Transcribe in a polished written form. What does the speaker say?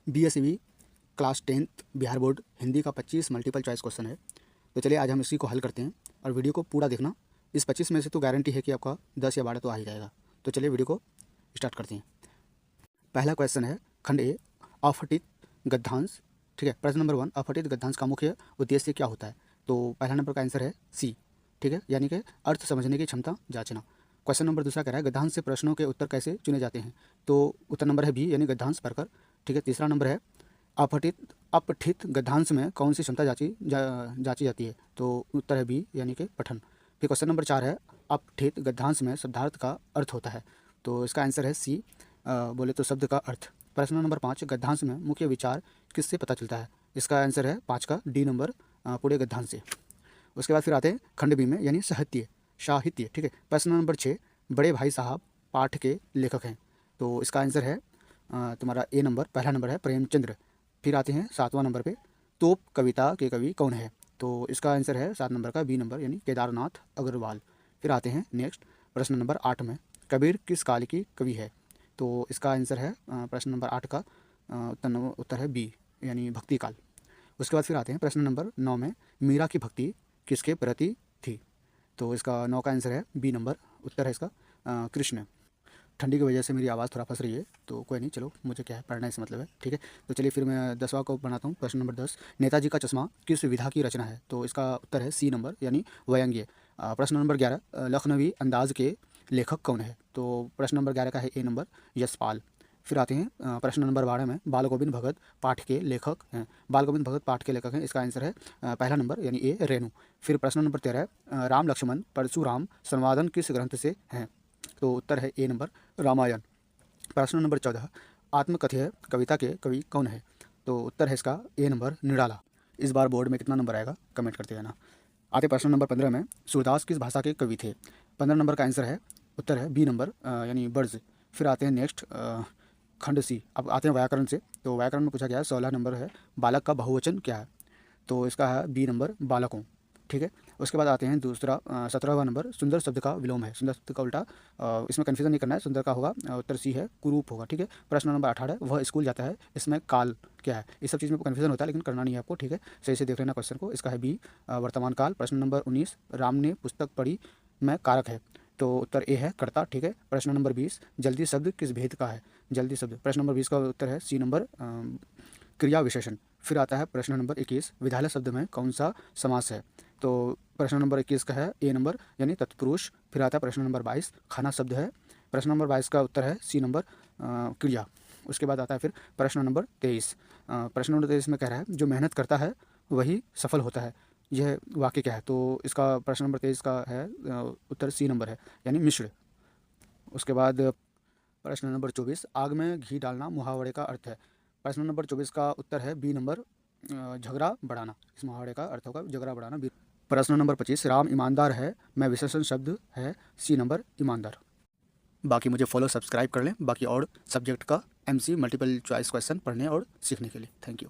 BSEB class 10th Bihar board Hindi का 25 multiple choice question है। तो चलिए आज हम इसी को हल करते हैं और वीडियो को पूरा देखना। इस 25 में से तो गारंटी है कि आपका 10 या 12 तो आ ही जाएगा। तो चलिए वीडियो को स्टार्ट करते हैं। पहला क्वेश्चन है खंड ए, अपठित गद्यांश। ठीक है, प्रश्न नंबर 1, अपठित गद्यांश का मुख्य उद्देश्य क्या होता है? तो पहला नंबर का आंसर है सी। ठीक है, यानी कि अर्थ समझने की क्षमता जांचना। क्वेश्चन नंबर दूसरा कह रहा है गद्यांश से प्रश्नों के उत्तर कैसे चुने जाते हैं? तो उत्तर नंबर है बी, यानी गद्यांश पढ़कर। ठीक है, तीसरा नंबर है अपठित गद्यांश में कौन सी क्षमता जांची जाती है? तो उत्तर है बी, यानी कि पठन। फिर क्वेश्चन नंबर 4 है अपठित गद्यांश में शब्दार्थ का अर्थ होता है। तो इसका आंसर है सी, बोले तो शब्द का अर्थ। प्रश्न नंबर 5, गद्यांश में मुख्य विचार किससे पता चलता है? इसका आंसर है 5 का डी नंबर, पूरे गद्यांश से। उसके बाद फिर आते हैं खंड बी में, यानी साहित्य। ठीक है, प्रश्न नंबर 6, बड़े भाई साहब पाठ के लेखक हैं। तो इसका आंसर है तुम्हारा ए नंबर, पहला नंबर है प्रेमचंद्र। फिर आते हैं 7वां नंबर पे, तोप कविता के कवि कौन है? तो इसका आंसर है 7 नंबर का बी नंबर, यानी केदारनाथ अग्रवाल। फिर आते हैं नेक्स्ट प्रश्न नंबर 8 में, कबीर किस काल की कवि है? तो इसका आंसर है प्रश्न नंबर 8 का उत्तर है बी, यानी भक्ति काल। उसके बाद फिर आते हैं प्रश्न नंबर 9 में, मीरा की भक्ति किसके प्रति थी? तो इसका 9 का आंसर है बी नंबर, उत्तर है इसका कृष्ण। ठंडी की वजह से मेरी आवाज़ थोड़ा फंस रही है, तो कोई नहीं, चलो मुझे क्या है, पढ़ना से मतलब है। ठीक है, तो चलिए फिर मैं 10वां को बनाता हूँ। प्रश्न नंबर 10, नेताजी का चश्मा किस विधा की रचना है? तो इसका उत्तर है सी नंबर, यानी व्यंग्य। प्रश्न नंबर 11, लखनवी अंदाज के लेखक कौन है? तो प्रश्न नंबर 11 का है ए नंबर, यशपाल। फिर आते हैं प्रश्न नंबर 12 में, बाल गोविंद भगत पाठ के लेखक हैं। बाल गोविंद भगत पाठ के लेखक हैं, इसका आंसर है पहला नंबर, यानी ए रेणु। फिर प्रश्न नंबर 13, राम लक्ष्मण परशुराम संवादन किस ग्रंथ से हैं? तो उत्तर है ए नंबर, रामायण। प्रश्न नंबर 14, आत्मकथ्य कविता के कवि कौन है? तो उत्तर है इसका ए नंबर, निराला। इस बार बोर्ड में कितना नंबर आएगा कमेंट करते रहना। आते प्रश्न नंबर 15 में, सूरदास किस भाषा के कवि थे? 15 नंबर का आंसर है, उत्तर है बी नंबर, यानी ब्रज। फिर आते हैं नेक्स्ट खंड सी। अब आते हैं व्याकरण से। तो व्याकरण में पूछा गया है 16 नंबर है, बालक का बहुवचन क्या है? तो इसका है बी नंबर, बालकों। ठीक है, उसके बाद आते हैं दूसरा 17वां नंबर, सुंदर शब्द का विलोम है। सुंदर शब्द का उल्टा, इसमें कन्फ्यूजन नहीं करना है, सुंदर का होगा उत्तर सी है, कुरूप होगा। ठीक है, प्रश्न नंबर 18, वह स्कूल जाता है, इसमें काल क्या है? इस सब चीज़ में कन्फ्यूजन होता है, लेकिन करना नहीं है आपको। ठीक है, सही से देख लेना क्वेश्चन को। इसका है बी, वर्तमान काल। प्रश्न नंबर 19, राम ने पुस्तक पढ़ी में कारक है। तो उत्तर ए है, कर्ता। ठीक है, प्रश्न नंबर 20, जल्दी शब्द किस भेद का है? जल्दी शब्द, प्रश्न नंबर 20 का उत्तर है सी नंबर, क्रिया विशेषण। फिर आता है प्रश्न नंबर 21, विद्यालय शब्द में कौन सा समास है? तो प्रश्न नंबर 21 का है ए नंबर, यानी तत्पुरुष। फिर आता है प्रश्न नंबर 22, खाना शब्द है। प्रश्न नंबर 22 का उत्तर है सी नंबर, क्रिया। उसके बाद आता है फिर प्रश्न नंबर 23। प्रश्न नंबर 23 में कह रहा है जो मेहनत करता है वही सफल होता है, यह वाक्य क्या है? तो इसका प्रश्न नंबर 23 का है उत्तर सी नंबर है, यानी मिश्र। उसके बाद प्रश्न नंबर 24, आग में घी डालना मुहावरे का अर्थ है। प्रश्न नंबर 24 का उत्तर है बी नंबर, झगड़ा बढ़ाना। इस मुहावरे का अर्थ होगा झगड़ा बढ़ाना। प्रश्न नंबर 25, राम ईमानदार है में विशेषण शब्द है, सी नंबर, ईमानदार। बाकी मुझे फॉलो सब्सक्राइब कर लें, बाकी और सब्जेक्ट का MC मल्टीपल चॉइस क्वेश्चन पढ़ने और सीखने के लिए। Thank you.